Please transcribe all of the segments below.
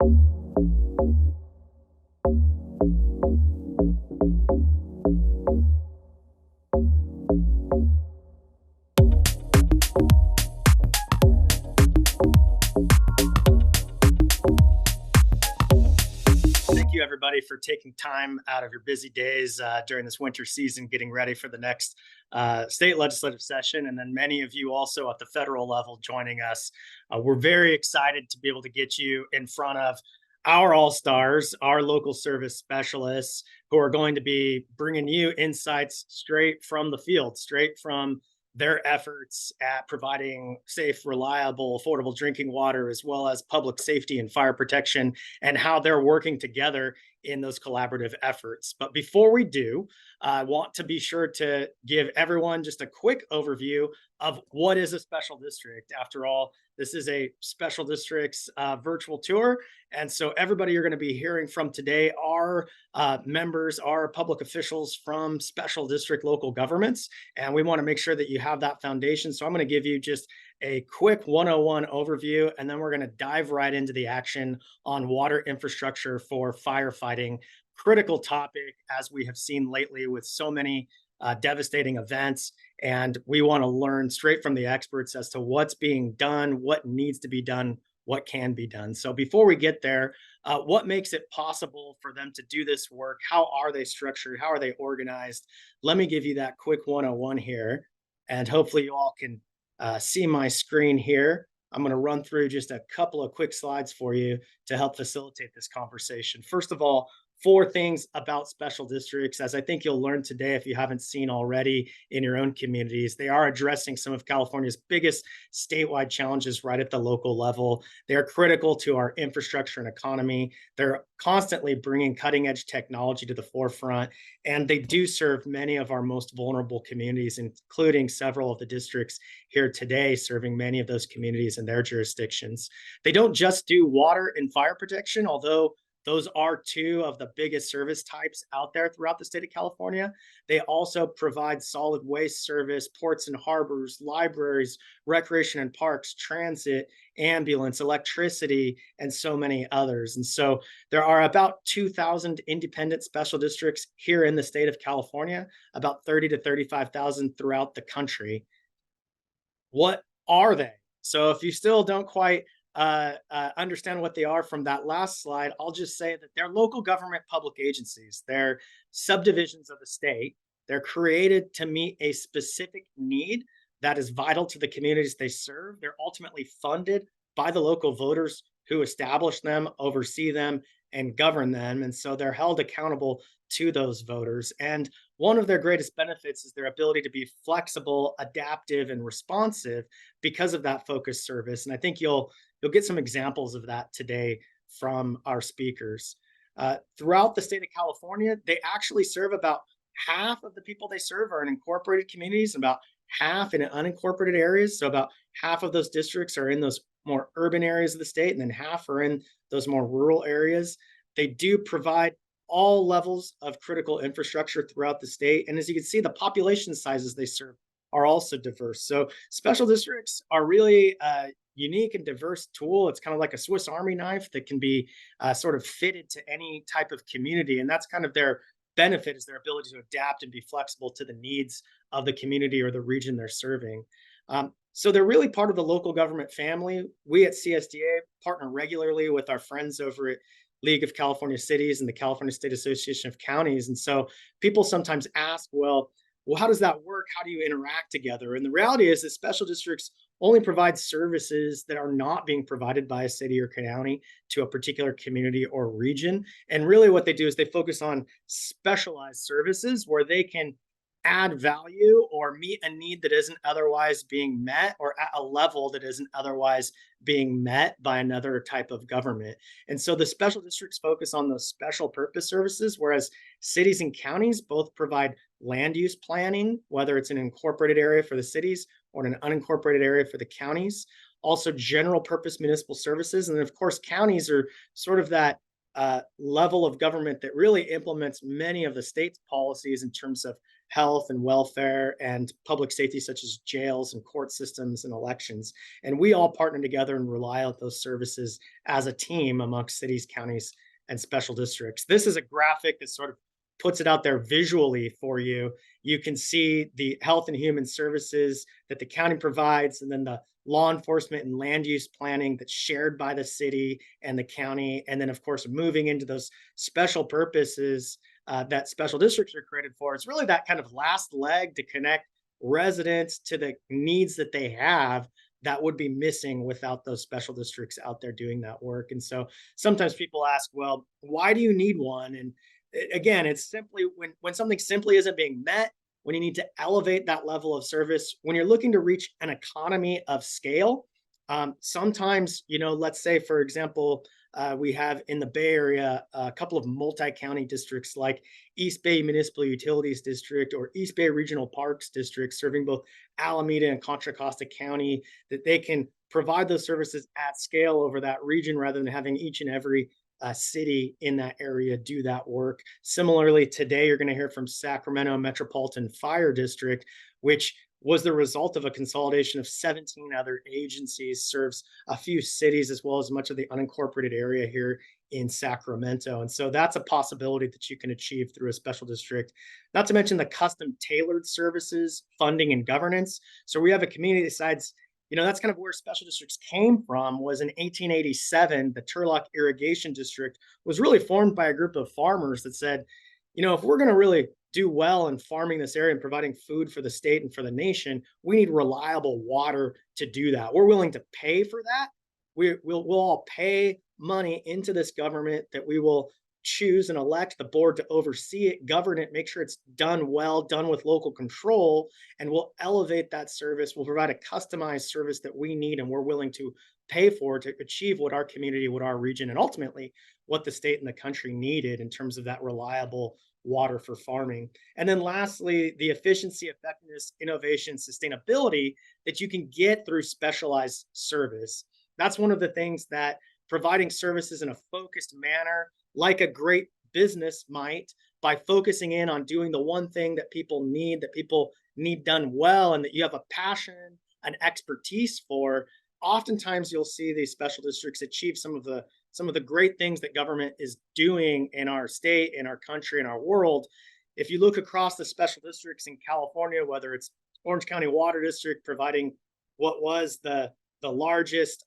Thank you, everybody, for taking time out of your busy days during this winter season, getting ready for the next state legislative session. And then many of you also at the federal level joining us. We're very excited to be able to get you in front of our all stars, our local service specialists, who are going to be bringing you insights straight from the field, straight from their efforts at providing safe, reliable, affordable drinking water, as well as public safety and fire protection, and how they're working together in those collaborative efforts. But before we do, I want to be sure to give everyone just a quick overview of what is a special district. After all, this is a special districts virtual tour. And so everybody you're going to be hearing from today are members, are public officials from special district local governments. And we want to make sure that you have that foundation. So I'm going to give you just a quick 101 overview, and then we're going to dive right into the action on water infrastructure for firefighting. Critical topic, as we have seen lately with so many devastating events. And we want to learn straight from the experts as to what's being done, what needs to be done, what can be done. So before we get there, what makes it possible for them to do this work? How are they structured? How are they organized? Let me give you that quick 101 here. And hopefully you all can see my screen here. I'm going to run through just a couple of quick slides for you to help facilitate this conversation. First of all, 4 things about special districts, as I think you'll learn today if you haven't seen already in your own communities. They are addressing some of California's biggest statewide challenges right at the local level. They are critical to our infrastructure and economy. They're constantly bringing cutting edge technology to the forefront, and they do serve many of our most vulnerable communities, including several of the districts here today, serving many of those communities in their jurisdictions. They don't just do water and fire protection, although those are 2 of the biggest service types out there throughout the state of California. They also provide solid waste service, ports and harbors, libraries, recreation and parks, transit, ambulance, electricity, and so many others. And so there are about 2,000 independent special districts here in the state of California, about 30 to 35,000 throughout the country. What are they? So if you still don't quite understand what they are from that last slide, I'll just say that they're local government public agencies. They're subdivisions of the state. They're created to meet a specific need that is vital to the communities they serve. They're ultimately funded by the local voters who establish them, oversee them, and govern them. And so they're held accountable to those voters. And one of their greatest benefits is their ability to be flexible, adaptive, and responsive because of that focused service. And I think you'll get some examples of that today from our speakers. Throughout the state of California, they actually serve about half of the people they serve are in incorporated communities, and about half in unincorporated areas. So about half of those districts are in those more urban areas of the state, and then half are in those more rural areas. They do provide all levels of critical infrastructure throughout the state. And as you can see, the population sizes they serve are also diverse. So special districts are really unique and diverse tool. It's kind of like a Swiss Army knife that can be sort of fitted to any type of community. And that's kind of their benefit, is their ability to adapt and be flexible to the needs of the community or the region they're serving. So they're really part of the local government family. We at CSDA partner regularly with our friends over at League of California Cities and the California State Association of Counties. And so people sometimes ask, well, how does that work? How do you interact together? And the reality is that special districts only provide services that are not being provided by a city or county to a particular community or region. And really what they do is they focus on specialized services where they can add value or meet a need that isn't otherwise being met, or at a level that isn't otherwise being met by another type of government. And so the special districts focus on those special purpose services, whereas cities and counties both provide land use planning, whether it's an incorporated area for the cities or an unincorporated area for the counties. Also general purpose municipal services. And then of course, counties are sort of that level of government that really implements many of the state's policies in terms of health and welfare and public safety, such as jails and court systems and elections. And we all partner together and rely on those services as a team amongst cities, counties, and special districts. This is a graphic that sort of puts it out there visually for you. You can see the health and human services that the county provides, and then the law enforcement and land use planning that's shared by the city and the county. And then, of course, moving into those special purposes that special districts are created for. It's really that kind of last leg to connect residents to the needs that they have that would be missing without those special districts out there doing that work. And so sometimes people ask, well, why do you need one? And again, it's simply when something simply isn't being met, when you need to elevate that level of service, when you're looking to reach an economy of scale. Sometimes, let's say, for example, we have in the Bay Area a couple of multi-county districts like East Bay Municipal Utilities District or East Bay Regional Parks District, serving both Alameda and Contra Costa County, that they can provide those services at scale over that region rather than having each and every city in that area do that work. Similarly, today you're going to hear from Sacramento Metropolitan Fire District, which was the result of a consolidation of 17 other agencies, serves a few cities as well as much of the unincorporated area here in Sacramento. And so that's a possibility that you can achieve through a special district, not to mention the custom tailored services, funding, and governance. So we have a community that decides, that's kind of where special districts came from. Was in 1887, the Turlock Irrigation District was really formed by a group of farmers that said, if we're going to really do well in farming this area and providing food for the state and for the nation, we need reliable water to do that. We're willing to pay for that. We'll all pay money into this government that we will choose and elect the board to oversee it, govern it, make sure it's done well, done with local control, and we'll elevate that service. We'll provide a customized service that we need and we're willing to pay for to achieve what our community, what our region, and ultimately what the state and the country needed in terms of that reliable water for farming. And then lastly, the efficiency, effectiveness, innovation, sustainability that you can get through specialized service. That's one of the things that providing services in a focused manner, like a great business might, by focusing in on doing the one thing that people need done well, and that you have a passion, an expertise for. Oftentimes you'll see these special districts achieve some of the great things that government is doing in our state, in our country, in our world. If you look across the special districts in California, whether it's Orange County Water District providing what was the largest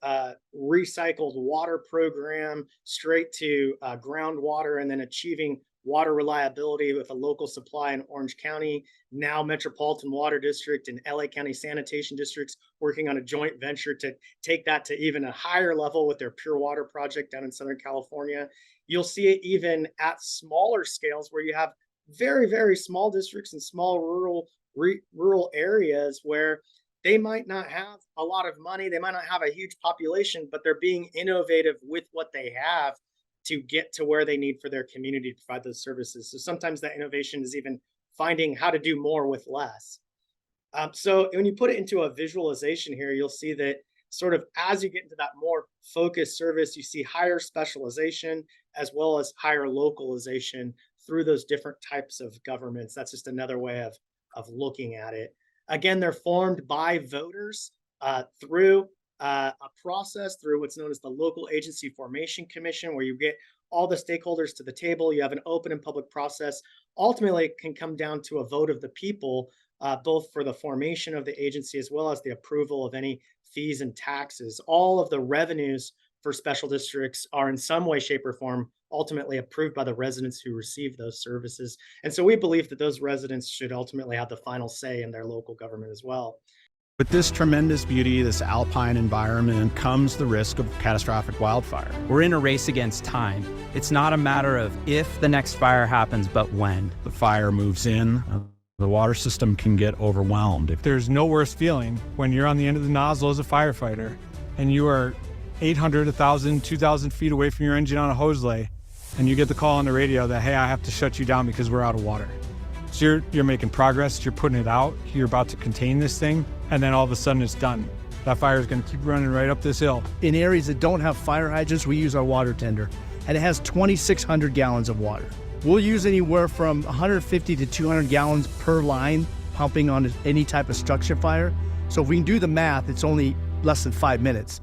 recycled water program straight to groundwater, and then achieving water reliability with a local supply in Orange County, now Metropolitan Water District and LA County Sanitation Districts working on a joint venture to take that to even a higher level with their pure water project down in Southern California. You'll see it even at smaller scales where you have very, very small districts and small rural areas where they might not have a lot of money, they might not have a huge population, but they're being innovative with what they have to get to where they need for their community to provide those services. So sometimes that innovation is even finding how to do more with less. So when you put it into a visualization here, you'll see that sort of as you get into that more focused service, you see higher specialization as well as higher localization through those different types of governments. That's just another way of looking at it. Again, they're formed by voters through a process through what's known as the Local Agency Formation Commission, where you get all the stakeholders to the table. You have an open and public process. Ultimately, it can come down to a vote of the people, both for the formation of the agency as well as the approval of any fees and taxes. All of the revenues for special districts are in some way, shape, or form ultimately approved by the residents who receive those services. And so we believe that those residents should ultimately have the final say in their local government as well. With this tremendous beauty, this alpine environment, comes the risk of catastrophic wildfire. We're in a race against time. It's not a matter of if the next fire happens, but when. The fire moves in, the water system can get overwhelmed. There's no worse feeling when you're on the end of the nozzle as a firefighter and you are 800, 1,000, 2,000 feet away from your engine on a hose lay, and you get the call on the radio that, hey, I have to shut you down because we're out of water. So you're making progress, you're putting it out, you're about to contain this thing, and then all of a sudden it's done. That fire is going to keep running right up this hill. In areas that don't have fire hydrants, we use our water tender, and it has 2,600 gallons of water. We'll use anywhere from 150 to 200 gallons per line pumping on any type of structure fire. So if we can do the math, it's only less than 5 minutes.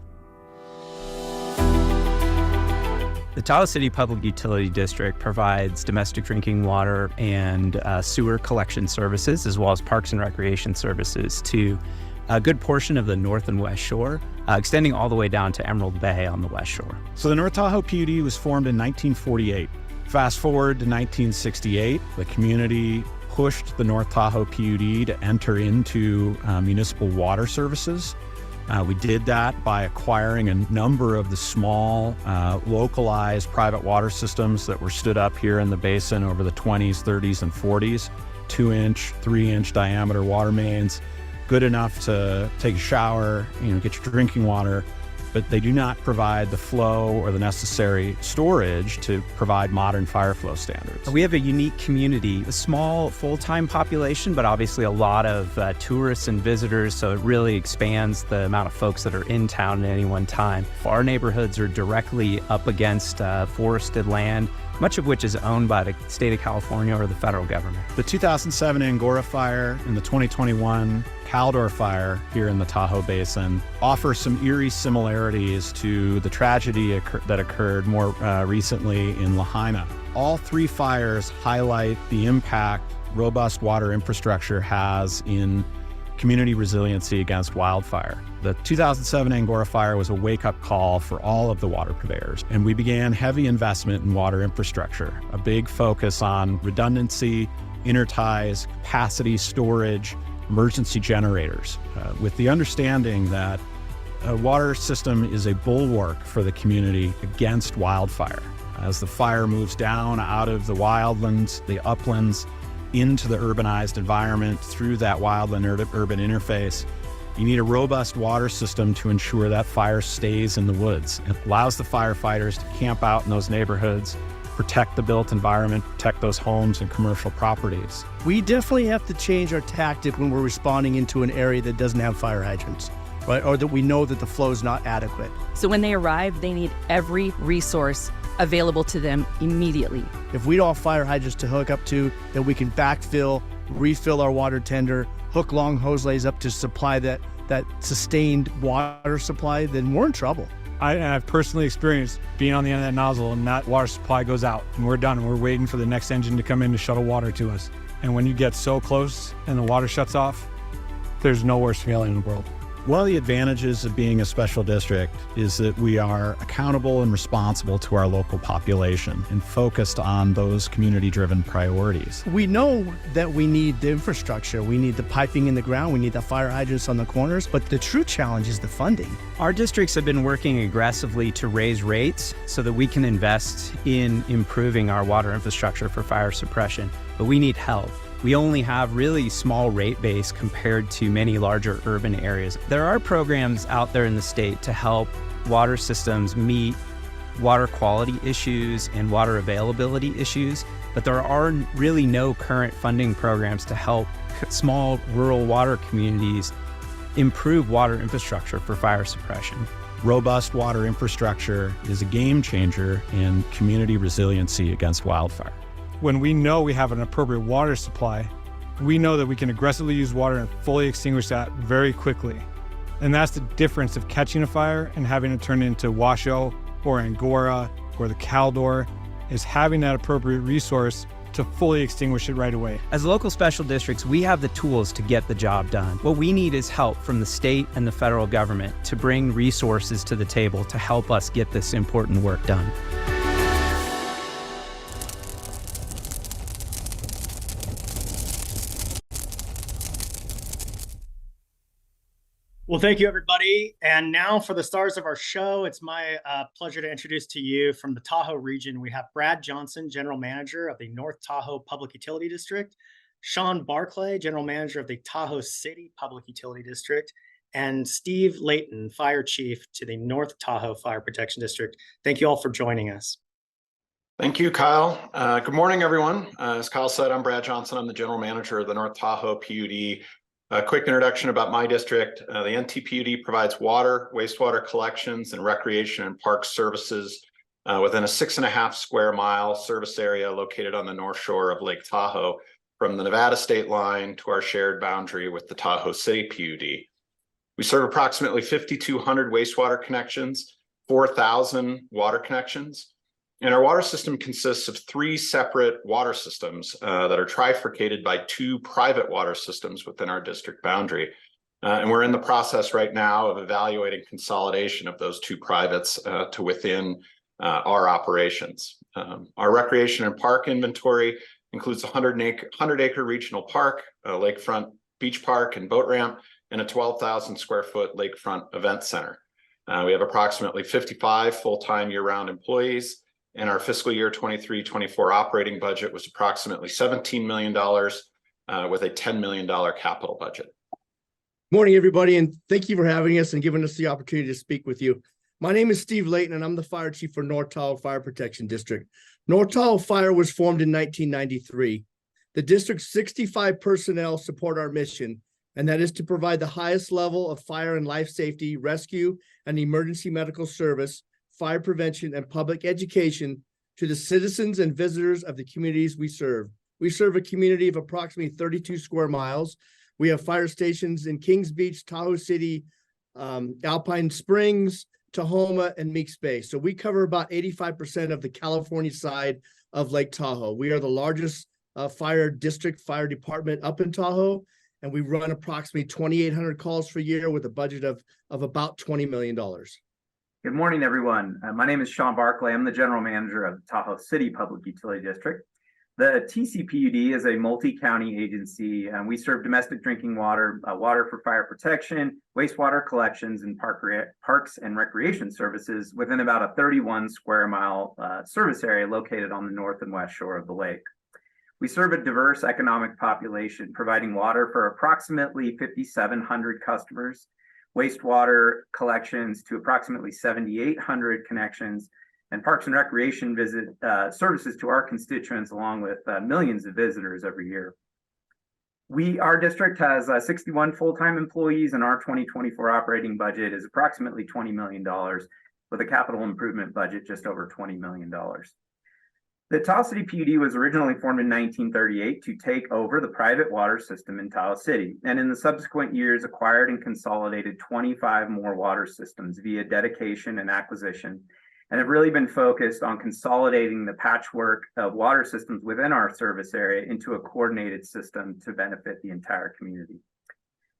The Tahoe City Public Utility District provides domestic drinking water and sewer collection services, as well as parks and recreation services to a good portion of the North and West Shore, extending all the way down to Emerald Bay on the West Shore. So the North Tahoe PUD was formed in 1948. Fast forward to 1968, the community pushed the North Tahoe PUD to enter into municipal water services. We did that by acquiring a number of the small, localized private water systems that were stood up here in the basin over the 20s, 30s, and 40s. 2-inch, 3-inch diameter water mains, good enough to take a shower, get your drinking water, but they do not provide the flow or the necessary storage to provide modern fire flow standards. We have a unique community, a small full-time population, but obviously a lot of tourists and visitors, so it really expands the amount of folks that are in town at any one time. Our neighborhoods are directly up against forested land, much of which is owned by the state of California or the federal government. The 2007 Angora fire and the 2021 Caldor fire here in the Tahoe Basin offer some eerie similarities to the tragedy that occurred more recently in Lahaina. All three fires highlight the impact robust water infrastructure has in community resiliency against wildfire. The 2007 Angora fire was a wake-up call for all of the water purveyors, and we began heavy investment in water infrastructure, a big focus on redundancy, interties, capacity storage, emergency generators, with the understanding that a water system is a bulwark for the community against wildfire. As the fire moves down out of the wildlands, the uplands, into the urbanized environment through that wildland-urban interface, you need a robust water system to ensure that fire stays in the woods. It allows the firefighters to camp out in those neighborhoods, protect the built environment, protect those homes and commercial properties. We definitely have to change our tactic when we're responding into an area that doesn't have fire hydrants, right? Or that we know that the flow is not adequate. So when they arrive, they need every resource available to them immediately. If we don't have fire hydrants to hook up to, then we can backfill, refill our water tender, hook long hose lays up to supply that sustained water supply, then we're in trouble. I've personally experienced being on the end of that nozzle and that water supply goes out and we're done and we're waiting for the next engine to come in to shuttle water to us. And when you get so close and the water shuts off, there's no worse feeling in the world. One of the advantages of being a special district is that we are accountable and responsible to our local population and focused on those community-driven priorities. We know that we need the infrastructure, we need the piping in the ground, we need the fire hydrants on the corners, but the true challenge is the funding. Our districts have been working aggressively to raise rates so that we can invest in improving our water infrastructure for fire suppression, but we need help. We only have really small rate base compared to many larger urban areas. There are programs out there in the state to help water systems meet water quality issues and water availability issues, but there are really no current funding programs to help small rural water communities improve water infrastructure for fire suppression. Robust water infrastructure is a game changer in community resiliency against wildfire. When we know we have an appropriate water supply, we know that we can aggressively use water and fully extinguish that very quickly. And that's the difference of catching a fire and having it turn into Washoe or Angora or the Caldor, is having that appropriate resource to fully extinguish it right away. As local special districts, we have the tools to get the job done. What we need is help from the state and the federal government to bring resources to the table to help us get this important work done. Well, thank you, everybody. And now for the stars of our show, it's my pleasure to introduce to you from the Tahoe region, we have Brad Johnson, General Manager of the North Tahoe Public Utility District, Sean Barclay, General Manager of the Tahoe City Public Utility District, and Steve Layton, Fire Chief to the North Tahoe Fire Protection District. Thank you all for joining us. Thank you, Kyle. Good morning, everyone. As Kyle said, I'm Brad Johnson. I'm the General Manager of the North Tahoe PUD. A quick introduction about my district. The NTPUD provides water, wastewater collections, and recreation and park services within a 6.5 square mile service area located on the north shore of Lake Tahoe, from the Nevada state line to our shared boundary with the Tahoe City PUD. We serve approximately 5,200 wastewater connections, 4,000 water connections, and our water system consists of 3 separate water systems that are trifurcated by 2 private water systems within our district boundary. And we're in the process right now of evaluating consolidation of those 2 privates to within our operations. Our recreation and park inventory includes a 100-acre regional park, a lakefront beach park and boat ramp, and a 12,000 square foot lakefront event center. We have approximately 55 full-time year-round employees, and our fiscal year 23-24 operating budget was approximately $17 million with a $10 million capital budget. Morning, everybody, and thank you for having us and giving us the opportunity to speak with you. My name is Steve Layton, and I'm the fire chief for North Tahoe Fire Protection District. North Tahoe Fire was formed in 1993. The district's 65 personnel support our mission, and that is to provide the highest level of fire and life safety, rescue, and emergency medical service, fire prevention, and public education to the citizens and visitors of the communities we serve. We serve a community of approximately 32 square miles. We have fire stations in Kings Beach, Tahoe City, Alpine Springs, Tahoma, and Meeks Bay. So we cover about 85% of the California side of Lake Tahoe. We are the largest fire department up in Tahoe, and we run approximately 2,800 calls per year with a budget of about $20 million. Good morning, everyone. My name is Sean Barclay. I'm the general manager of the Tahoe City Public Utility District. The TCPUD is a multi-county agency, and we serve domestic drinking water, water for fire protection, wastewater collections, and parks and recreation services within about a 31 square mile service area located on the north and west shore of the lake. We serve a diverse economic population, providing water for approximately 5,700 customers, wastewater collections to approximately 7,800 connections, and parks and recreation services to our constituents, along with millions of visitors every year. Our district has 61 full-time employees, and our 2024 operating budget is approximately $20 million, with a capital improvement budget just over $20 million. The Tahoe City PUD was originally formed in 1938 to take over the private water system in Tahoe City, and in the subsequent years acquired and consolidated 25 more water systems via dedication and acquisition, and have really been focused on consolidating the patchwork of water systems within our service area into a coordinated system to benefit the entire community.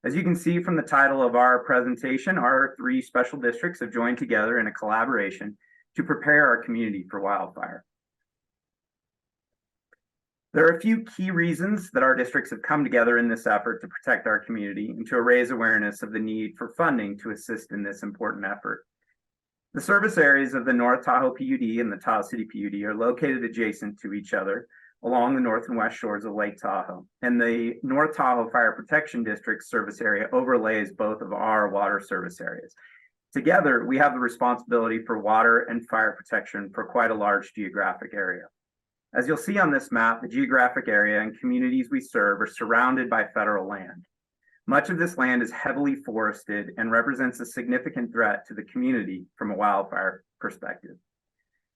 As you can see from the title of our presentation, our 3 special districts have joined together in a collaboration to prepare our community for wildfire. There are a few key reasons that our districts have come together in this effort to protect our community and to raise awareness of the need for funding to assist in this important effort. The service areas of the North Tahoe PUD and the Tahoe City PUD are located adjacent to each other along the north and west shores of Lake Tahoe, and the North Tahoe Fire Protection District service area overlays both of our water service areas. Together, we have the responsibility for water and fire protection for quite a large geographic area. As you'll see on this map, the geographic area and communities we serve are surrounded by federal land. Much of this land is heavily forested and represents a significant threat to the community from a wildfire perspective.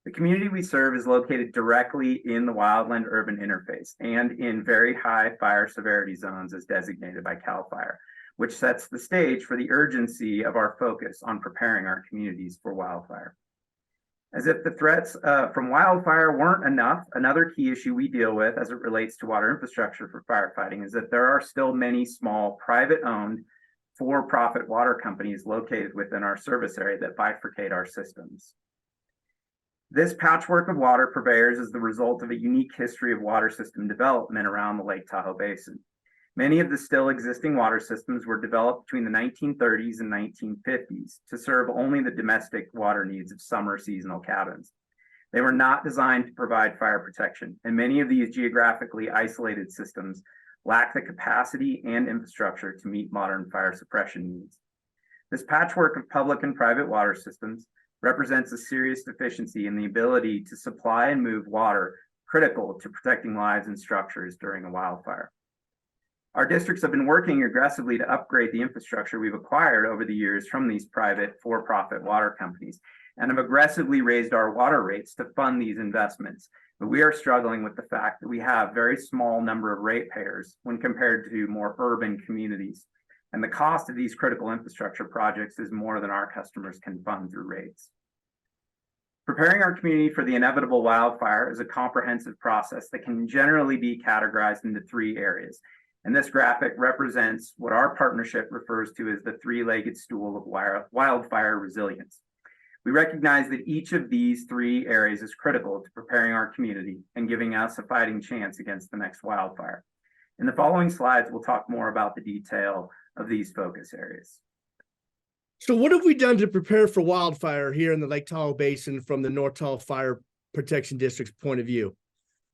The community we serve is located directly in the wildland-urban interface and in very high fire severity zones as designated by CAL FIRE, which sets the stage for the urgency of our focus on preparing our communities for wildfire. As if the threats from wildfire weren't enough, another key issue we deal with as it relates to water infrastructure for firefighting is that there are still many small private-owned for-profit water companies located within our service area that bifurcate our systems. This patchwork of water purveyors is the result of a unique history of water system development around the Lake Tahoe Basin. Many of the still existing water systems were developed between the 1930s and 1950s to serve only the domestic water needs of summer seasonal cabins. They were not designed to provide fire protection, and many of these geographically isolated systems lack the capacity and infrastructure to meet modern fire suppression needs. This patchwork of public and private water systems represents a serious deficiency in the ability to supply and move water critical to protecting lives and structures during a wildfire. Our districts have been working aggressively to upgrade the infrastructure we've acquired over the years from these private for-profit water companies. and have aggressively raised our water rates to fund these investments. But we are struggling with the fact that we have very small number of ratepayers when compared to more urban communities. And the cost of these critical infrastructure projects is more than our customers can fund through rates. Preparing our community for the inevitable wildfire is a comprehensive process that can generally be categorized into 3 areas. And this graphic represents what our partnership refers to as the 3-legged stool of wildfire resilience. We recognize that each of these 3 areas is critical to preparing our community and giving us a fighting chance against the next wildfire. In the following slides, we'll talk more about the detail of these focus areas. So what have we done to prepare for wildfire here in the Lake Tahoe Basin from the North Tahoe Fire Protection District's point of view?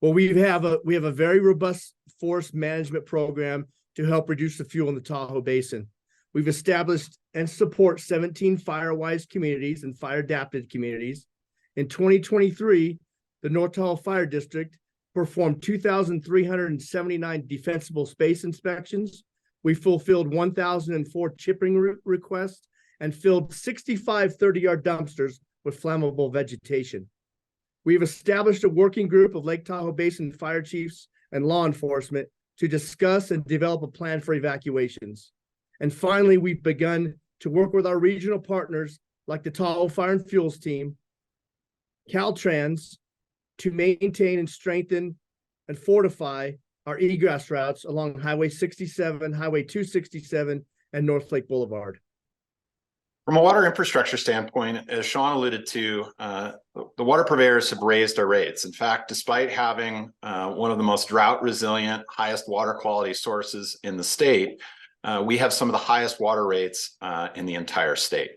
Well, we have a very robust forest management program to help reduce the fuel in the Tahoe Basin. We've established and support 17 fire-wise communities and fire-adapted communities. In 2023, the North Tahoe Fire District performed 2,379 defensible space inspections. We fulfilled 1,004 chipping requests and filled 65 30-yard dumpsters with flammable vegetation. We've established a working group of Lake Tahoe Basin fire chiefs and law enforcement to discuss and develop a plan for evacuations. And finally, we've begun to work with our regional partners like the Tahoe Fire and Fuels team, Caltrans, to maintain and strengthen and fortify our egress routes along Highway 67, Highway 267, and North Lake Boulevard. From a water infrastructure standpoint, as Sean alluded to, the water purveyors have raised our rates. In fact, despite having one of the most drought resilient, highest water quality sources in the state, we have some of the highest water rates in the entire state.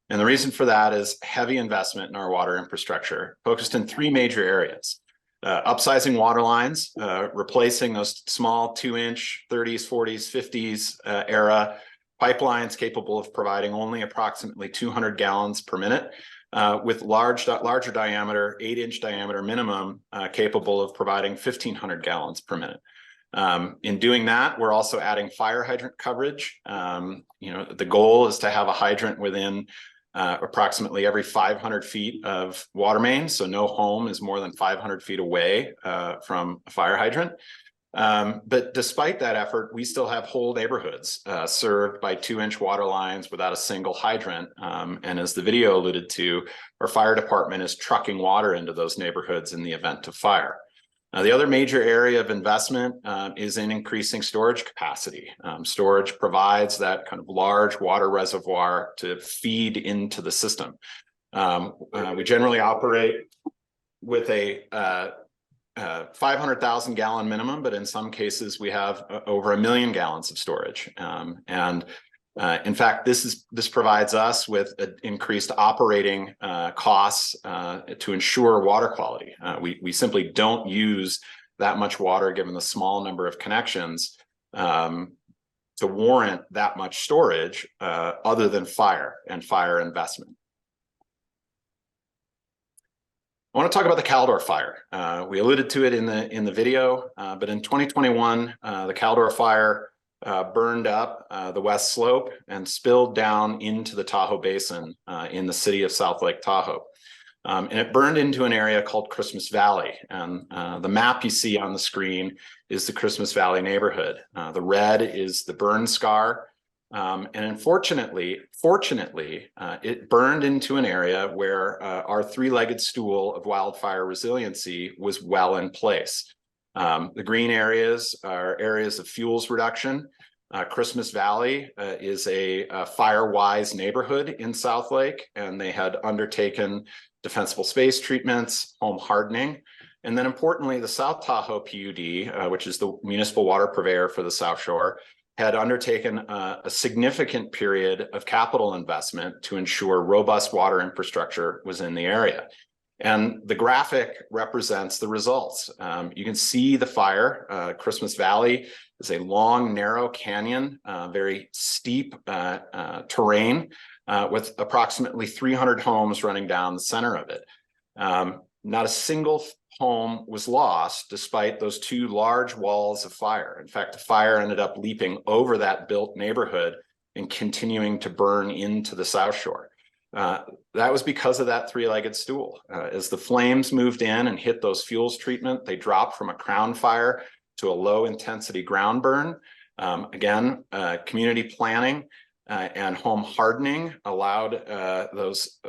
And the reason for that is heavy investment in our water infrastructure, focused in 3 major areas. Upsizing water lines, replacing those small 2-inch 30s, 40s, 50s era pipelines capable of providing only approximately 200 gallons per minute, with larger diameter, 8-inch diameter minimum, capable of providing 1,500 gallons per minute. In doing that, we're also adding fire hydrant coverage. The goal is to have a hydrant within approximately every 500 feet of water main. So no home is more than 500 feet away from a fire hydrant. But despite that effort, we still have whole neighborhoods served by 2-inch water lines without a single hydrant. And as the video alluded to, our fire department is trucking water into those neighborhoods in the event of fire. Now, the other major area of investment is in increasing storage capacity. Storage provides that kind of large water reservoir to feed into the system. We generally operate with a 500,000 gallon minimum, but in some cases we have over 1 million gallons of storage. In fact, this provides us with increased operating costs to ensure water quality. We simply don't use that much water given the small number of connections to warrant that much storage other than fire and fire investment. I want to talk about the Caldor fire. We alluded to it in the video, but in 2021, the Caldor fire burned up the west slope and spilled down into the Tahoe Basin in the city of South Lake Tahoe. And it burned into an area called Christmas Valley. And the map you see on the screen is the Christmas Valley neighborhood. The red is the burn scar. And unfortunately, it burned into an area where our 3-legged stool of wildfire resiliency was well in place. The green areas are areas of fuels reduction. Christmas Valley is a fire-wise neighborhood in South Lake, and they had undertaken defensible space treatments, home hardening. And then importantly, the South Tahoe PUD, which is the municipal water purveyor for the South Shore, had undertaken a significant period of capital investment to ensure robust water infrastructure was in the area. And the graphic represents the results. You can see the fire. Christmas Valley is a long, narrow canyon, very steep terrain with approximately 300 homes running down the center of it. Not a single home was lost despite those 2 large walls of fire. In fact, the fire ended up leaping over that built neighborhood and continuing to burn into the South Shore. That was because of that three-legged stool. As the flames moved in and hit those fuels treatment, they dropped from a crown fire to a low-intensity ground burn. Again, community planning and home hardening allowed those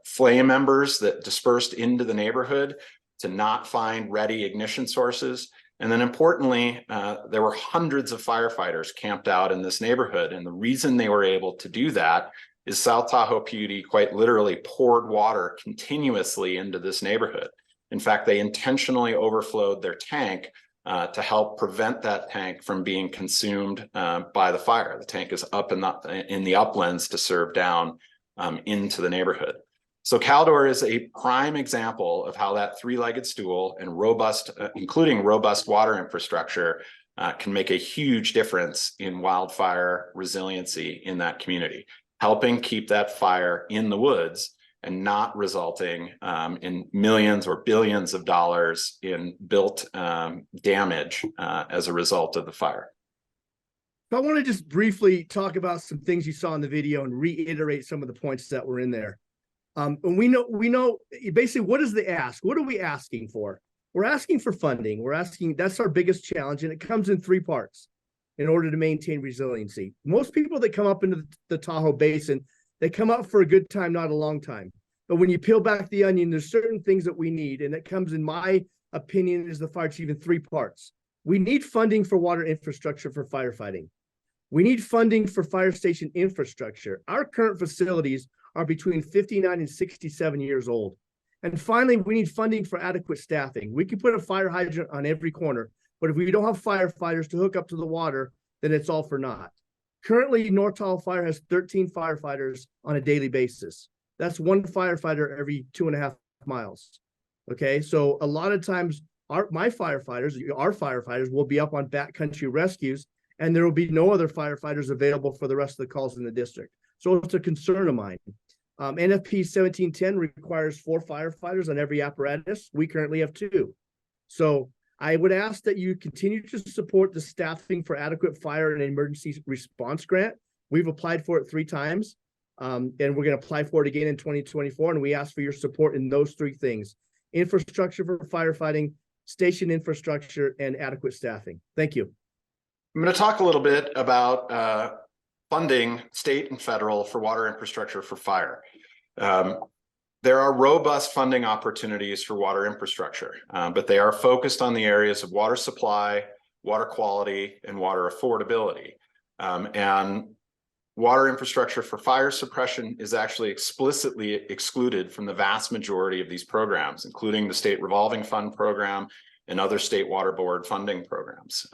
flame embers that dispersed into the neighborhood to not find ready ignition sources. And then importantly, there were hundreds of firefighters camped out in this neighborhood. And the reason they were able to do that is South Tahoe PUD quite literally poured water continuously into this neighborhood. In fact, they intentionally overflowed their tank to help prevent that tank from being consumed by the fire. The tank is up in the uplands to serve down into the neighborhood. So Caldor is a prime example of how that three-legged stool and robust, including robust water infrastructure, can make a huge difference in wildfire resiliency in that community, helping keep that fire in the woods and not resulting in millions or billions of dollars in built damage as a result of the fire. I want to just briefly talk about some things you saw in the video and reiterate some of the points that were in there. And we know basically, what is the ask? What are we asking for? We're asking for funding. That's our biggest challenge, and it comes in three parts in order to maintain resiliency. Most people that come up into the Tahoe Basin, they come up for a good time, not a long time. But when you peel back the onion, there's certain things that we need, and it comes, in my opinion, as the fire chief, in three parts. We need funding for water infrastructure for firefighting. We need funding for fire station infrastructure. Our current facilities are between 59 and 67 years old. And finally, we need funding for adequate staffing. We can put a fire hydrant on every corner, but if we don't have firefighters to hook up to the water, then it's all for naught. Currently, North Tahoe Fire has 13 firefighters on a daily basis. That's one firefighter every 2.5 miles. Okay, so a lot of times our firefighters will be up on backcountry rescues, and there will be no other firefighters available for the rest of the calls in the district. So it's a concern of mine. NFP 1710 requires 4 firefighters on every apparatus. We currently have 2. So I would ask that you continue to support the staffing for adequate fire and emergency response grant. We've applied for it 3 times, and we're going to apply for it again in 2024. And we ask for your support in those 3 things: infrastructure for firefighting, station infrastructure, and adequate staffing. Thank you. I'm going to talk a little bit about funding, state and federal, for water infrastructure for fire. There are robust funding opportunities for water infrastructure, but they are focused on the areas of water supply, water quality, and water affordability. And water infrastructure for fire suppression is actually explicitly excluded from the vast majority of these programs, including the State Revolving Fund program and other state water board funding programs.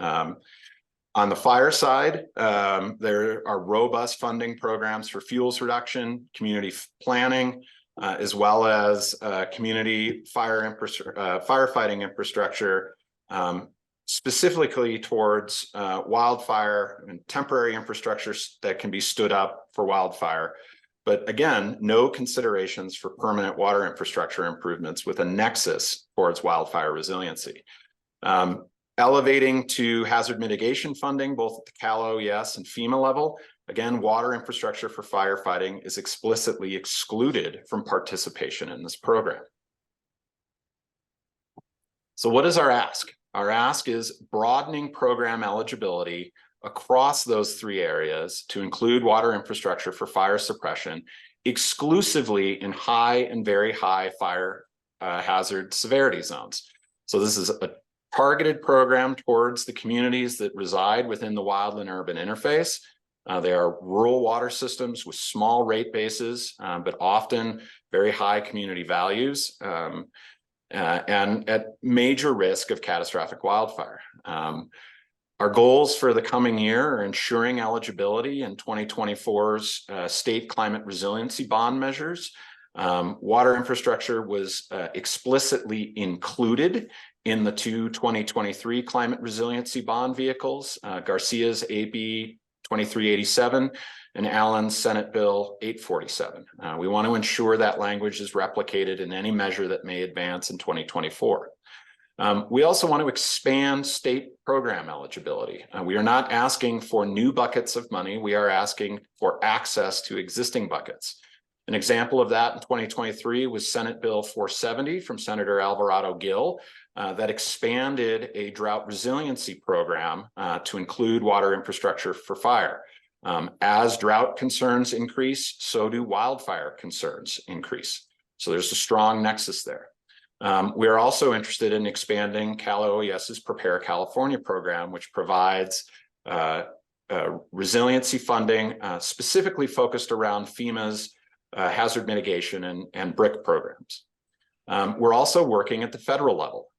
On the fire side, there are robust funding programs for fuels reduction, community planning, as well as community firefighting infrastructure, specifically towards wildfire and temporary infrastructure that can be stood up for wildfire. But again, no considerations for permanent water infrastructure improvements with a nexus towards wildfire resiliency. Elevating to hazard mitigation funding, both at the Cal OES and FEMA level. Again, water infrastructure for firefighting is explicitly excluded from participation in this program. So what is our ask? Our ask is broadening program eligibility across those 3 areas to include water infrastructure for fire suppression exclusively in high and very high fire hazard severity zones. So this is a targeted program towards the communities that reside within the wildland-urban interface. They are rural water systems with small rate bases, but often very high community values, and at major risk of catastrophic wildfire. Our goals for the coming year are ensuring eligibility in 2024's state climate resiliency bond measures. Water infrastructure was explicitly included in the 2 2023 climate resiliency bond vehicles, Garcia's AB 2387 and Allen's Senate Bill 847. We want to ensure that language is replicated in any measure that may advance in 2024. We also want to expand state program eligibility. We are not asking for new buckets of money. We are asking for access to existing buckets. An example of that in 2023 was Senate Bill 470 from Senator Alvarado Gil that expanded a drought resiliency program to include water infrastructure for fire. As drought concerns increase, so do wildfire concerns increase. So there's a strong nexus there. We are also interested in expanding Cal OES's Prepare California program, which provides resiliency funding specifically focused around FEMA's hazard mitigation and BRIC programs. We're also working at the federal level,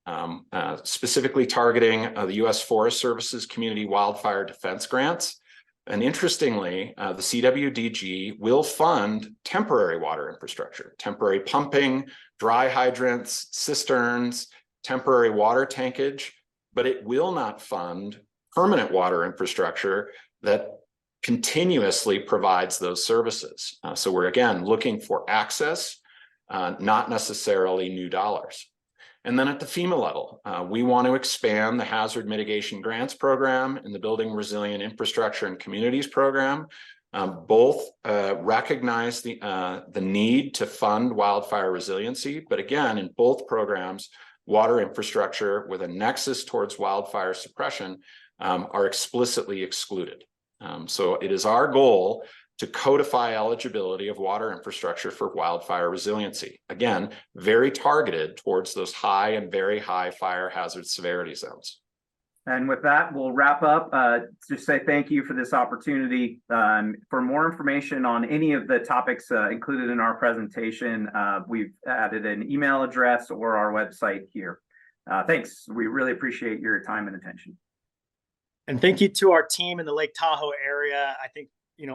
specifically targeting the U.S. Forest Service's Community Wildfire Defense Grants. And interestingly, the CWDG will fund temporary water infrastructure, temporary pumping, dry hydrants, cisterns, temporary water tankage, but it will not fund permanent water infrastructure that continuously provides those services. So we're again looking for access, not necessarily new dollars. And then at the FEMA level, we want to expand the Hazard Mitigation Grants Program and the Building Resilient Infrastructure and Communities Program. Both recognize the need to fund wildfire resiliency, but again, in both programs, water infrastructure with a nexus towards wildfire suppression are explicitly excluded. So it is our goal to codify eligibility of water infrastructure for wildfire resiliency. Again, very targeted towards those high and very high fire hazard severity zones. And with that, we'll wrap up. Just say thank you for this opportunity. For more information on any of the topics included in our presentation, we've added an email address or our website here. Thanks. We really appreciate your time and attention. And thank you to our team in the Lake Tahoe area. I think,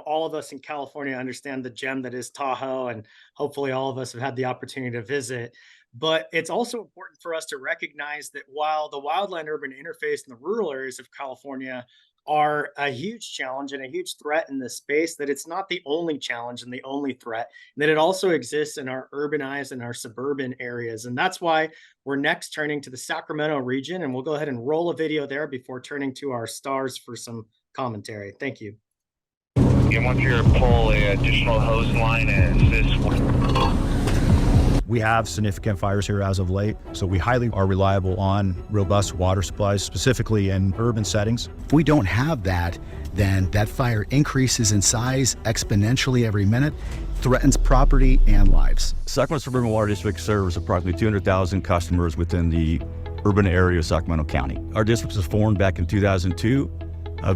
all of us in California understand the gem that is Tahoe, and hopefully all of us have had the opportunity to visit. But it's also important for us to recognize that while the wildland-urban interface in the rural areas of California are a huge challenge and a huge threat in this space, that it's not the only challenge and the only threat, and that it also exists in our urbanized and our suburban areas. And that's why we're next turning to the Sacramento region, and we'll go ahead and roll a video there before turning to our stars for some commentary. Thank you. And once you're pull an additional hose line and assist. We have significant fires here as of late, so we highly are reliable on robust water supplies, specifically in urban settings. If we don't have that, then that fire increases in size exponentially every minute, threatens property and lives. Sacramento Suburban Water District serves approximately 200,000 customers within the urban area of Sacramento County. Our district was formed back in 2002.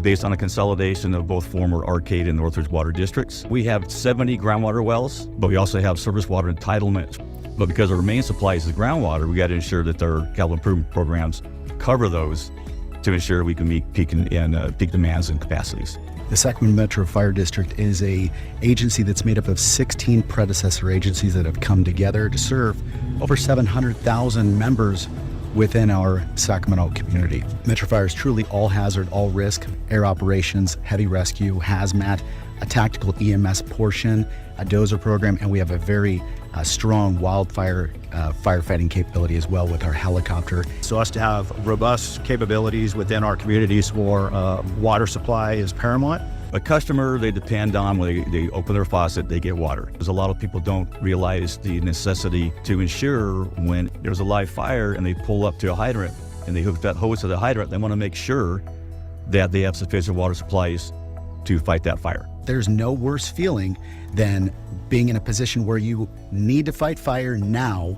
Based on a consolidation of both former Arcade and Northridge water districts. We have 70 groundwater wells, but we also have surface water entitlements. But because our main supply is groundwater, we got to ensure that our capital improvement programs cover those to ensure we can meet peak demands and capacities. The Sacramento Metro Fire District is an agency that's made up of 16 predecessor agencies that have come together to serve over 700,000 members within our Sacramento community. Metro Fire is truly all hazard, all risk, air operations, heavy rescue, hazmat, a tactical EMS portion, a dozer program, and we have a very strong wildfire firefighting capability as well with our helicopter. So us to have robust capabilities within our communities for water supply is paramount. A customer, they depend on when they open their faucet, they get water. Because a lot of people don't realize the necessity to ensure when there's a live fire and they pull up to a hydrant and they hook that hose to the hydrant, they want to make sure that they have sufficient water supplies to fight that fire. There's no worse feeling than being in a position where you need to fight fire now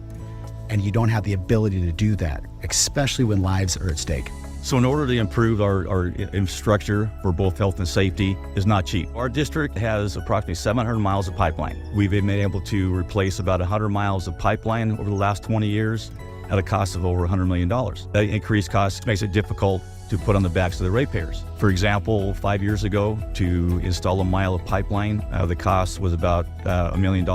and you don't have the ability to do that, especially when lives are at stake. So in order to improve our infrastructure for both health and safety is not cheap. Our district has approximately 700 miles of pipeline. We've been able to replace about 100 miles of pipeline over the last 20 years at a cost of over $100 million. That increased cost makes it difficult to put on the backs of the ratepayers. For example, 5 years ago, to install a mile of pipeline, the cost was about $1 million.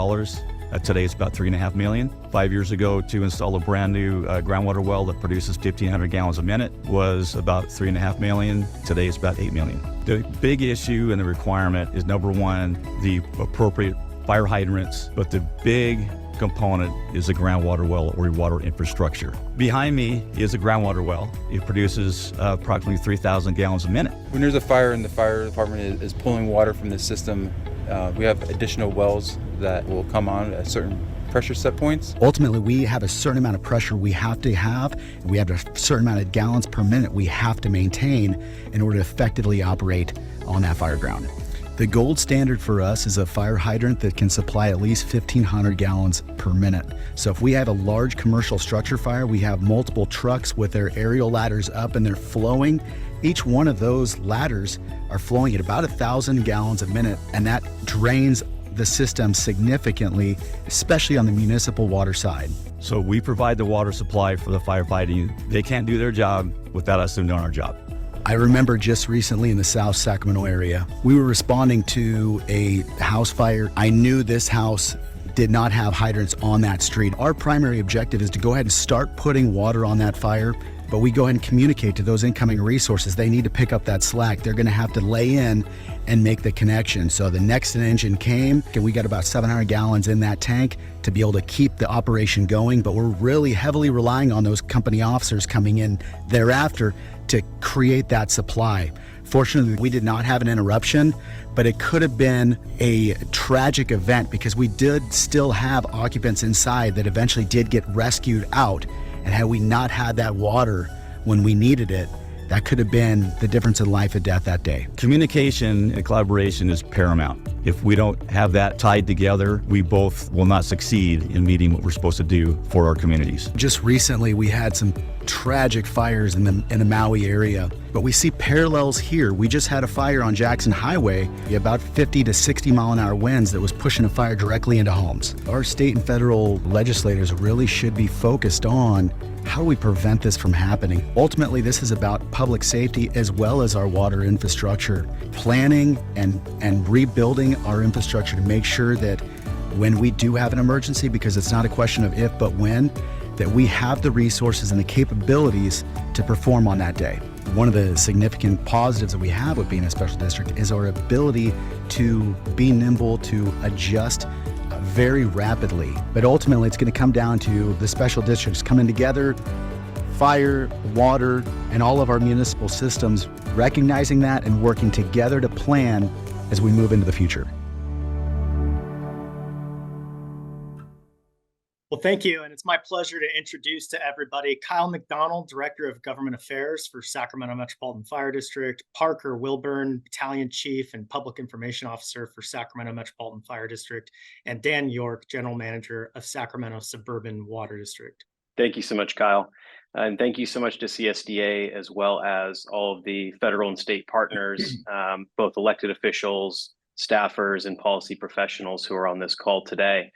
Today it's about $3.5 million. 5 years ago, to install a brand new groundwater well that produces 1,500 gallons a minute was about $3.5 million. Today it's about $8 million. The big issue and the requirement is, number one, the appropriate fire hydrants, but the big component is the groundwater well or water infrastructure. Behind me is a groundwater well. It produces approximately 3,000 gallons a minute. When there's a fire and the fire department is pulling water from the system, We have additional wells that will come on at certain pressure set points. Ultimately, we have a certain amount of pressure we have to have, and we have a certain amount of gallons per minute we have to maintain in order to effectively operate on that fire ground. The gold standard for us is a fire hydrant that can supply at least 1,500 gallons per minute. So if we have a large commercial structure fire, we have multiple trucks with their aerial ladders up and they're flowing. Each one of those ladders are flowing at about 1,000 gallons a minute, and that drains the system significantly, especially on the municipal water side. So we provide the water supply for the firefighting. They can't do their job without us doing our job. I remember just recently in the South Sacramento area, we were responding to a house fire. I knew this house did not have hydrants on that street. Our primary objective is to go ahead and start putting water on that fire, but we go ahead and communicate to those incoming resources. They need to pick up that slack. They're gonna have to lay in and make the connection. So the next engine came, and we got about 700 gallons in that tank to be able to keep the operation going, but we're really heavily relying on those company officers coming in thereafter to create that supply. Fortunately, we did not have an interruption, but it could have been a tragic event because we did still have occupants inside that eventually did get rescued out. And had we not had that water when we needed it, that could have been the difference in life and death that day. Communication and collaboration is paramount. If we don't have that tied together, we both will not succeed in meeting what we're supposed to do for our communities. Just recently, we had some tragic fires in the Maui area, but we see parallels here. We just had a fire on Jackson Highway, about 50 to 60 mile an hour winds that was pushing a fire directly into homes. Our state and federal legislators really should be focused on how do we prevent this from happening? Ultimately, this is about public safety as well as our water infrastructure. Planning and rebuilding our infrastructure to make sure that when we do have an emergency, because it's not a question of if but when, that we have the resources and the capabilities to perform on that day. One of the significant positives that we have with being a special district is our ability to be nimble, to adjust very rapidly. But ultimately, it's going to come down to the special districts coming together, fire, water, and all of our municipal systems recognizing that and working together to plan as we move into the future. Well, thank you. And it's my pleasure to introduce to everybody Kyle McDonald, Director of Government Affairs for Sacramento Metropolitan Fire District, Parker Wilburn, Battalion Chief and Public Information Officer for Sacramento Metropolitan Fire District, and Dan York, General Manager of Sacramento Suburban Water District. Thank you so much, Kyle. And thank you so much to CSDA, as well as all of the federal and state partners, both elected officials, staffers, and policy professionals who are on this call today.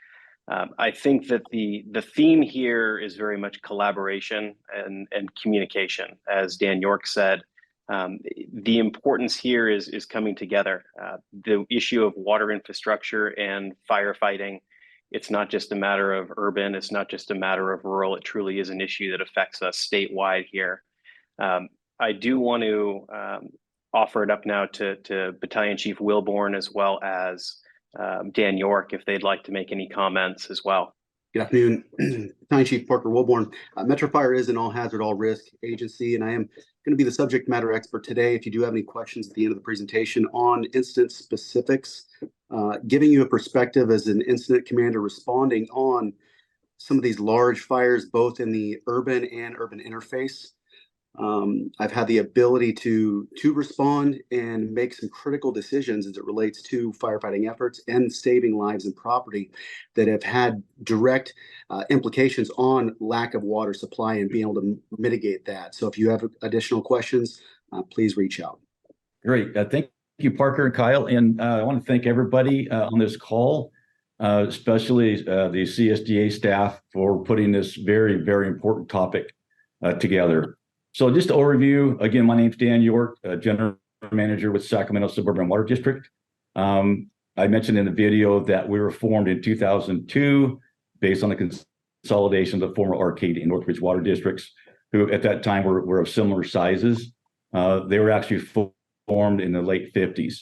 I think that the theme here is very much collaboration and communication. As Dan York said, the importance here is coming together. The issue of water infrastructure and firefighting, it's not just a matter of urban, it's not just a matter of rural, it truly is an issue that affects us statewide here. I do want to offer it up now to Battalion Chief Wilborn, as well as Dan York, if they'd like to make any comments as well. Good afternoon, Battalion Chief Parker Wilborn. Metro Fire is an all hazard, all risk agency, and I am going to be the subject matter expert today. If you do have any questions at the end of the presentation on incident specifics, giving you a perspective as an incident commander responding on some of these large fires, both in the urban and urban interface. I've had the ability to respond and make some critical decisions as it relates to firefighting efforts and saving lives and property that have had direct implications on lack of water supply and being able to mitigate that. So if you have additional questions, please reach out. Great. Thank you, Parker and Kyle. And I want to thank everybody on this call, especially the CSDA staff, for putting this very, very important topic together. So just to overview, again, my name's Dan York, General Manager with Sacramento Suburban Water District. I mentioned in the video that we were formed in 2002 based on the consolidation of the former Arcadia and Northridge water districts, who at that time were of similar sizes. They were actually formed in the late 50s.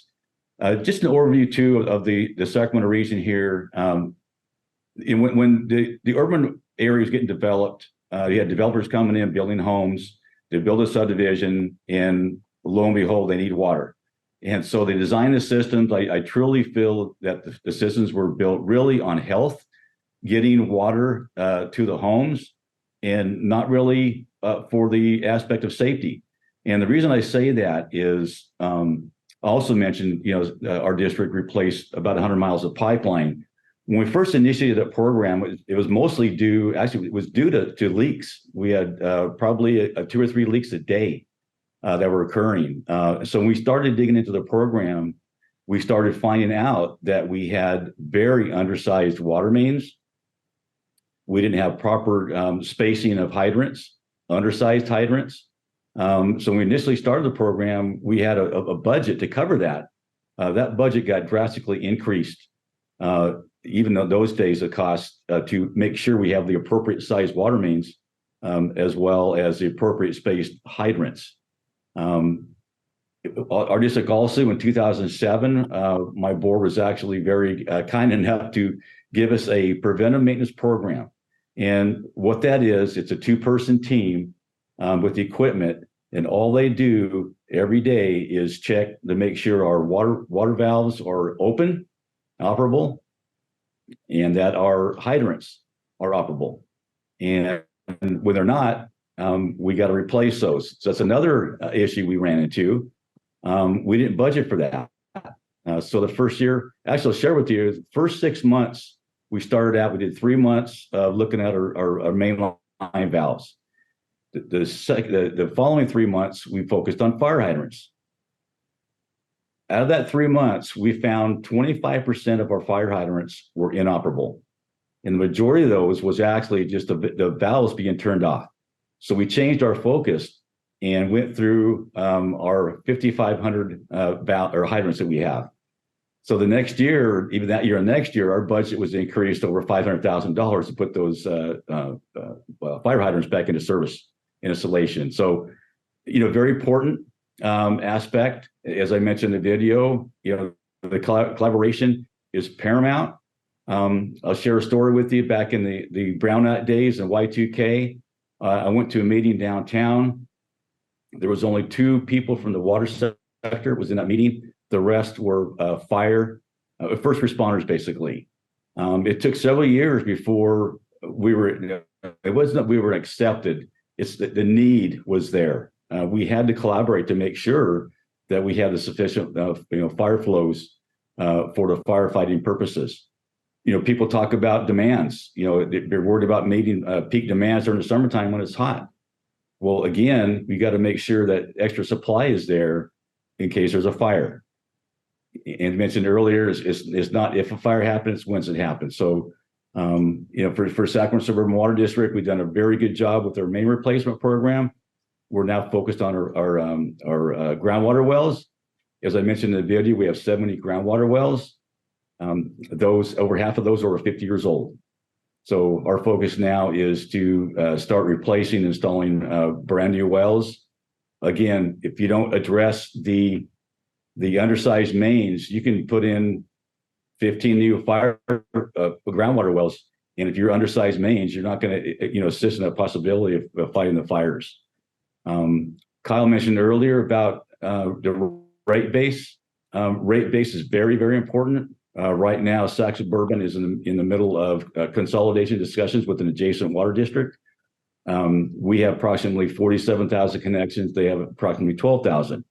Just an overview too of the Sacramento region here. When the urban area was getting developed, you had developers coming in, building homes. They build a subdivision, and lo and behold, they need water. And so they designed the systems. I truly feel that the systems were built really on health, getting water to the homes, and not really for the aspect of safety. And the reason I say that is I also mentioned, our district replaced about 100 miles of pipeline. When we first initiated that program, it was mostly due to leaks. We had probably 2 or 3 leaks a day that were occurring. So when we started digging into the program, we started finding out that we had very undersized water mains. We didn't have proper spacing of hydrants, undersized hydrants. So when we initially started the program, we had a budget to cover that. That budget got drastically increased, even though those days it cost to make sure we have the appropriate size water mains, as well as the appropriate spaced hydrants. Our district also in 2007, my board was actually very kind enough to give us a preventive maintenance program. And what that is, it's a 2-person team with the equipment, and all they do every day is check to make sure our water valves are open, operable, and that our hydrants are operable. And when they're not, we got to replace those. So that's another issue we ran into. We didn't budget for that. So the first year, actually, I'll share with you, the first 6 months we started out, we did 3 months of looking at our main line valves. The following 3 months, we focused on fire hydrants. Out of that 3 months, we found 25% of our fire hydrants were inoperable. And the majority of those was actually just the valves being turned off. So we changed our focus and went through our 5,500 hydrants that we have. So the next year, even that year and next year, our budget was increased over $500,000 to put those fire hydrants back into service and installation. So, very important aspect. As I mentioned in the video, the collaboration is paramount. I'll share a story with you. Back in the brownout days in Y2K, I went to a meeting downtown. There was only 2 people from the water sector was in that meeting. The rest were first responders, basically. It took several years before we were, it wasn't that we were accepted, it's that the need was there. We had to collaborate to make sure that we had the sufficient fire flows for the firefighting purposes. People talk about demands. They're worried about meeting peak demands during the summertime when it's hot. Well, again, we got to make sure that extra supply is there in case there's a fire. And mentioned earlier, it's not if a fire happens, when it happens. So, for Sacramento Suburban Water District, we've done a very good job with our main replacement program. We're now focused on our groundwater wells. As I mentioned in the video, we have 70 groundwater wells. Over half of those are over 50 years old. So our focus now is to start replacing, installing brand new wells. Again, if you don't address the undersized mains, you can put in 15 new groundwater wells, and if you're undersized mains, you're not going to assist in the possibility of fighting the fires. Kyle mentioned earlier about the rate base. Rate base is very, very important. Right now, Sac Suburban is in the middle of consolidation discussions with an adjacent water district. We have approximately 47,000 connections. They have approximately 12,000.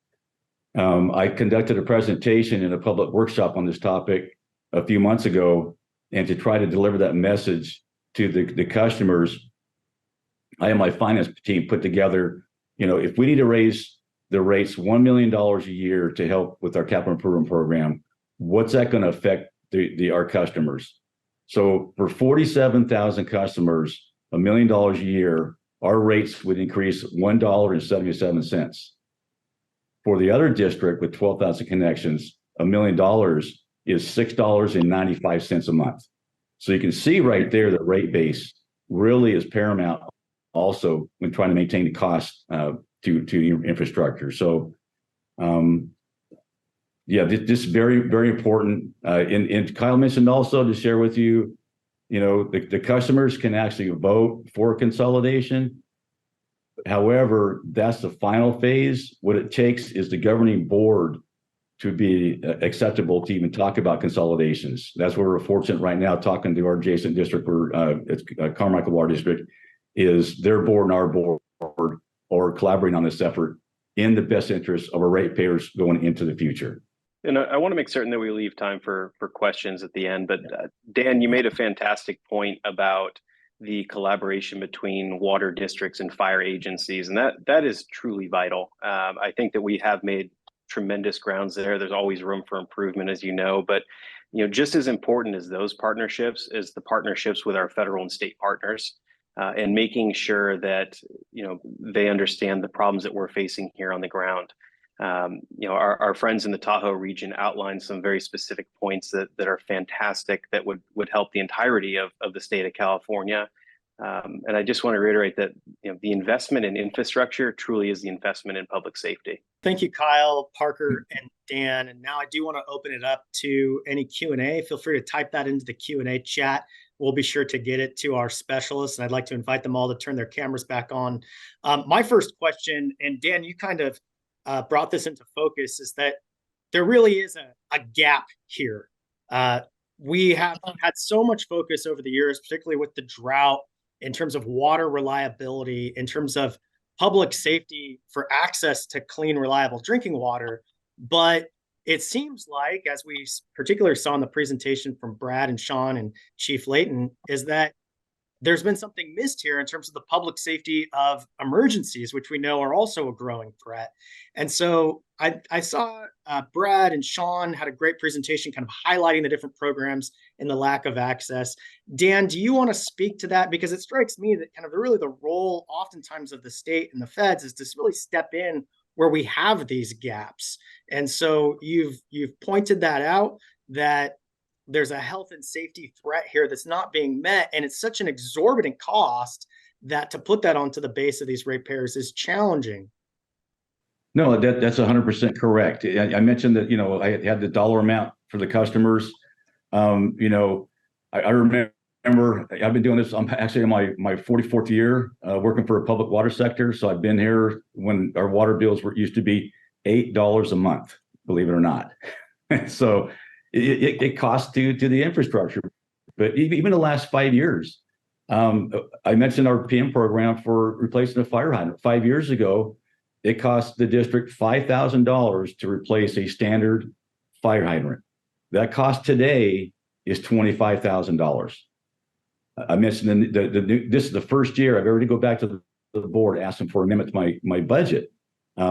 I conducted a presentation in a public workshop on this topic a few months ago, and to try to deliver that message to the customers, I and my finance team put together, if we need to raise the rates $1 million a year to help with our capital improvement program, what's that going to affect our customers? So for 47,000 customers, $1 million a year, our rates would increase $1.77. For the other district with 12,000 connections, $1 million is $6.95 a month. So you can see right there that rate base really is paramount also when trying to maintain the cost to your infrastructure. So this is very, very important. And Kyle mentioned also to share with you, the customers can actually vote for consolidation. However, that's the final phase. What it takes is the governing board to be acceptable to even talk about consolidations. That's where we're fortunate right now, talking to our adjacent district, where it's Carmichael Water District, is their board and our board or collaborating on this effort in the best interest of our ratepayers going into the future. And I want to make certain that we leave time for questions at the end. But Dan, you made a fantastic point about the collaboration between water districts and fire agencies, and that is truly vital. I think that we have made tremendous grounds there. There's always room for improvement, as you know, but just as important as those partnerships is the partnerships with our federal and state partners, and making sure that they understand the problems that we're facing here on the ground. Our friends in the Tahoe region outlined some very specific points that are fantastic, that would help the entirety of the state of California. And I just want to reiterate that the investment in infrastructure truly is the investment in public safety. Thank you, Kyle, Parker, and Dan. And now I do want to open it up to any Q&A. Feel free to type that into the Q&A chat. We'll be sure to get it to our specialists, and I'd like to invite them all to turn their cameras back on. My first question, and Dan, you kind of brought this into focus, is that there really is a gap here. We have had so much focus over the years, particularly with the drought, in terms of water reliability, in terms of public safety for access to clean, reliable drinking water. But it seems like, as we particularly saw in the presentation from Brad and Sean and Chief Layton, is that there's been something missed here in terms of the public safety of emergencies, which we know are also a growing threat. And so I saw Brad and Sean had a great presentation kind of highlighting the different programs and the lack of access. Dan, do you want to speak to that? Because it strikes me that kind of really the role oftentimes of the state and the feds is to really step in where we have these gaps. And so you've pointed that out, that there's a health and safety threat here that's not being met. And it's such an exorbitant cost that to put that onto the base of these ratepayers is challenging. No, that's 100% correct. I mentioned that, I had the dollar amount for the customers. I remember I've been doing this. I'm actually in my 44th year working for a public water sector. So I've been here when our water bills used to be $8 a month, believe it or not. So it costs to the infrastructure. But even the last 5 years, I mentioned our PM program for replacing a fire hydrant. 5 years ago, it cost the district $5,000 to replace a standard fire hydrant. That cost today is $25,000. I mentioned this is the first year I've ever to go back to the board asking for an amendment to my budget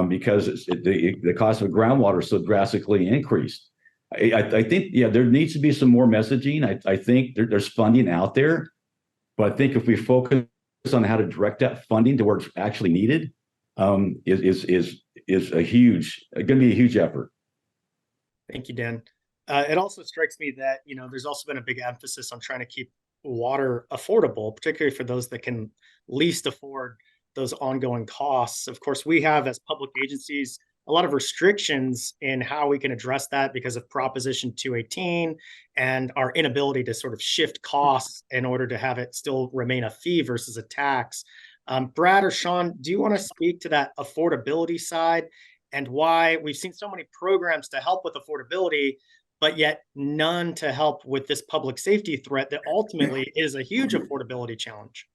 because the cost of groundwater so drastically increased. I think, there needs to be some more messaging. I think there's funding out there, but I think if we focus on how to direct that funding to where it's actually needed, is going to be a huge effort. Thank you, Dan. It also strikes me that, there's also been a big emphasis on trying to keep water affordable, particularly for those that can least afford those ongoing costs. Of course, we have, as public agencies, a lot of restrictions in how we can address that because of Proposition 218 and our inability to sort of shift costs in order to have it still remain a fee versus a tax. Brad or Sean, do you want to speak to that affordability side and why we've seen so many programs to help with affordability, but yet none to help with this public safety threat that ultimately is a huge affordability challenge?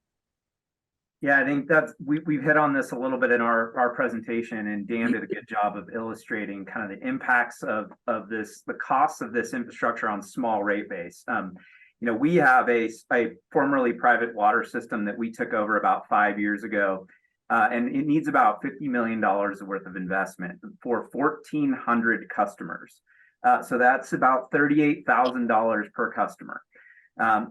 Yeah, I think we've hit on this a little bit in our presentation, and Dan did a good job of illustrating kind of the impacts of this, the costs of this infrastructure on small rate base. We have a formerly private water system that we took over about 5 years ago, and it needs about $50 million worth of investment for 1,400 customers. So that's about $38,000 per customer.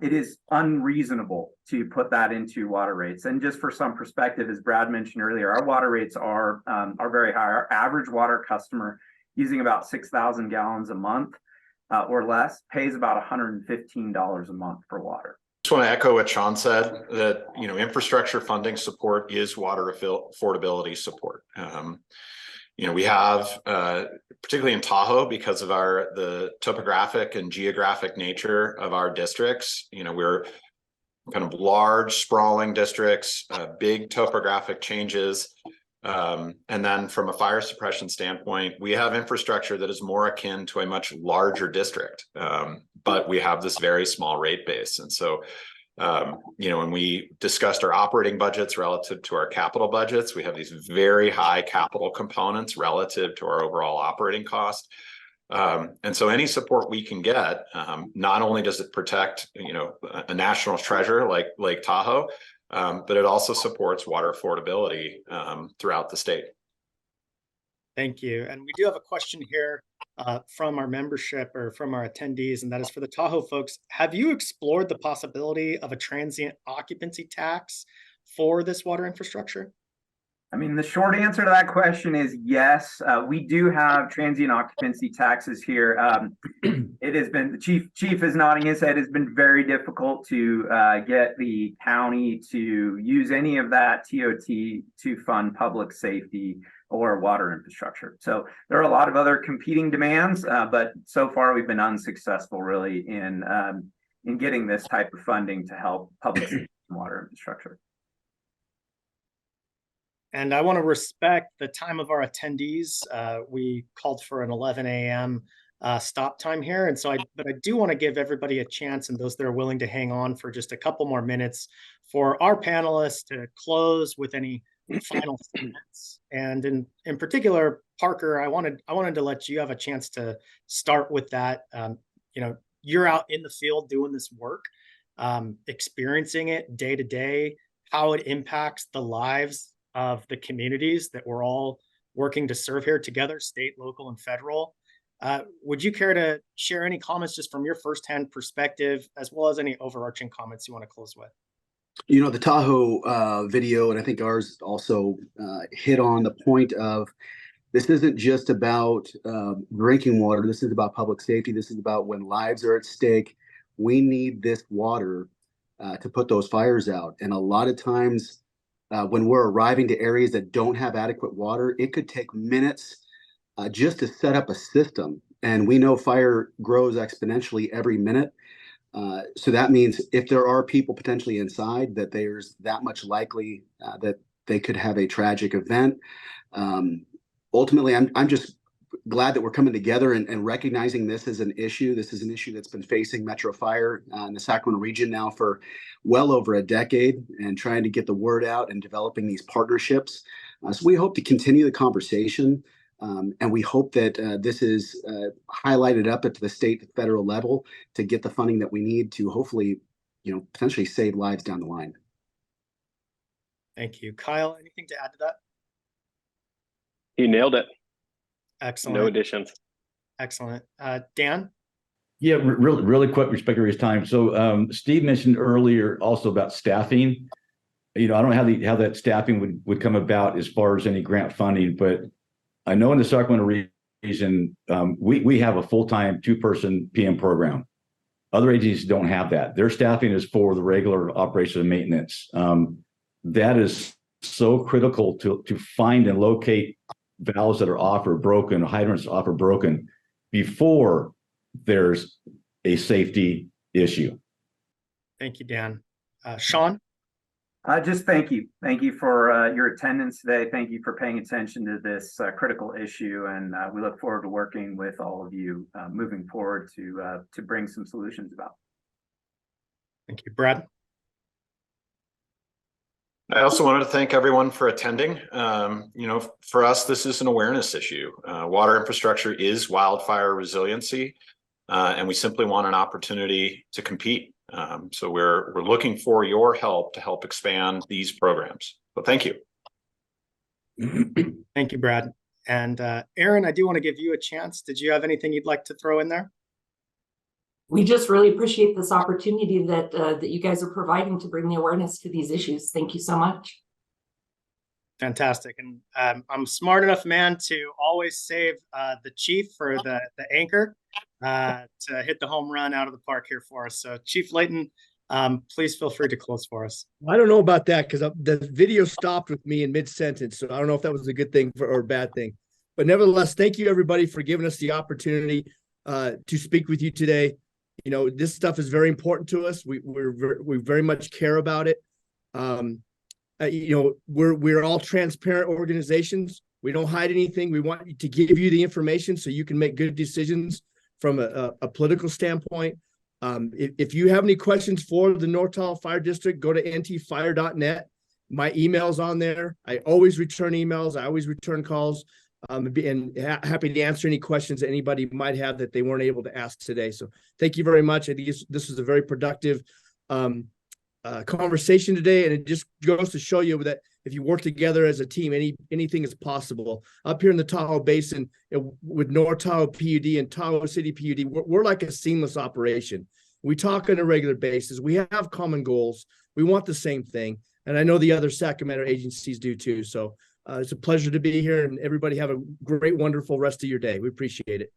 It is unreasonable to put that into water rates. And just for some perspective, as Brad mentioned earlier, our water rates are very high. Our average water customer using about 6,000 gallons a month or less pays about $115 a month for water. Just want to echo what Sean said, that infrastructure funding support is water affordability support. We have, particularly in Tahoe, because of the topographic and geographic nature of our districts, we're kind of large, sprawling districts, big topographic changes. And then from a fire suppression standpoint, we have infrastructure that is more akin to a much larger district, but we have this very small rate base. And so, when we discussed our operating budgets relative to our capital budgets, we have these very high capital components relative to our overall operating cost. And so any support we can get, not only does it protect, a national treasure like Lake Tahoe, but it also supports water affordability throughout the state. Thank you. And we do have a question here from our membership or from our attendees, and that is for the Tahoe folks. Have you explored the possibility of a transient occupancy tax for this water infrastructure? I mean, the short answer to that question is yes. We do have transient occupancy taxes here. It has been, the chief is nodding his head, it's been very difficult to get the county to use any of that TOT to fund public safety or water infrastructure. So there are a lot of other competing demands, but so far we've been unsuccessful really in getting this type of funding to help public safety and water infrastructure. And I want to respect the time of our attendees. We called for an 11 a.m. Stop time here. And so but I do want to give everybody a chance, and those that are willing to hang on for just a couple more minutes, for our panelists to close with any final statements. And in particular, Parker, I wanted to let you have a chance to start with that. You're out in the field doing this work, experiencing it day to day, how it impacts the lives of the communities that we're all working to serve here together, state, local, and federal. Would you care to share any comments just from your firsthand perspective, as well as any overarching comments you want to close with? The Tahoe video, and I think ours also hit on the point of this isn't just about drinking water. This is about public safety. This is about when lives are at stake. We need this water to put those fires out. And a lot of times, when we're arriving to areas that don't have adequate water, it could take minutes just to set up a system. And we know fire grows exponentially every minute. So that means if there are people potentially inside, that there's that much likely that they could have a tragic event. Ultimately, I'm just glad that we're coming together and recognizing this as an issue. This is an issue that's been facing Metro Fire in the Sacramento region now for well over a decade, and trying to get the word out and developing these partnerships. So we hope to continue the conversation, and we hope that this is highlighted up at the state and federal level to get the funding that we need to hopefully, potentially save lives down the line. Thank you. Kyle, anything to add to that? You nailed it. Excellent. No additions. Excellent. Dan? Yeah, really quick, respect everybody's time. So Steve mentioned earlier also about staffing. I don't know how that staffing would come about as far as any grant funding, but I know in the Sacramento region, we have a full-time 2-person PM program. Other agencies don't have that. Their staffing is for the regular operation and maintenance. That is so critical to find and locate valves that are off or broken, hydrants off or broken, before there's a safety issue. Thank you, Dan. Sean? Just thank you. Thank you for your attendance today. Thank you for paying attention to this critical issue. And we look forward to working with all of you moving forward to bring some solutions about. Thank you. Brad? I also wanted to thank everyone for attending. For us, this is an awareness issue. Water infrastructure is wildfire resiliency, and we simply want an opportunity to compete. So we're looking for your help to help expand these programs. So thank you. Thank you, Brad. And Aaron, I do want to give you a chance. Did you have anything you'd like to throw in there? We just really appreciate this opportunity that you guys are providing to bring the awareness to these issues. Thank you so much. Fantastic. And I'm smart enough, man, to always save the chief for the anchor to hit the home run out of the park here for us. So Chief Layton, please feel free to close for us. I don't know about that because the video stopped with me in mid-sentence. So I don't know if that was a good thing or a bad thing. But nevertheless, thank you, everybody, for giving us the opportunity to speak with you today. This stuff is very important to us. We very much care about it. we're all transparent organizations. We don't hide anything. We want to give you the information so you can make good decisions from a political standpoint. If you have any questions for the North Tahoe Fire District, go to ntfire.net. My email's on there. I always return emails. I always return calls. And happy to answer any questions that anybody might have that they weren't able to ask today. So thank you very much. I think this was a very productive conversation today, and it just goes to show you that if you work together as a team, anything is possible. Up here in the Tahoe Basin, with North Tahoe PUD and Tahoe City PUD, we're like a seamless operation. We talk on a regular basis. We have common goals. We want the same thing, and I know the other Sacramento agencies do too. So it's a pleasure to be here, and everybody have a great, wonderful rest of your day. We appreciate it.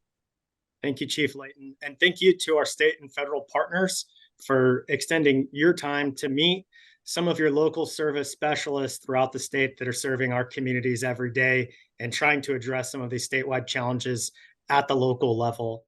Thank you, Chief Layton, and thank you to our state and federal partners for extending your time to meet some of your local service specialists throughout the state that are serving our communities every day and trying to address some of these statewide challenges at the local level.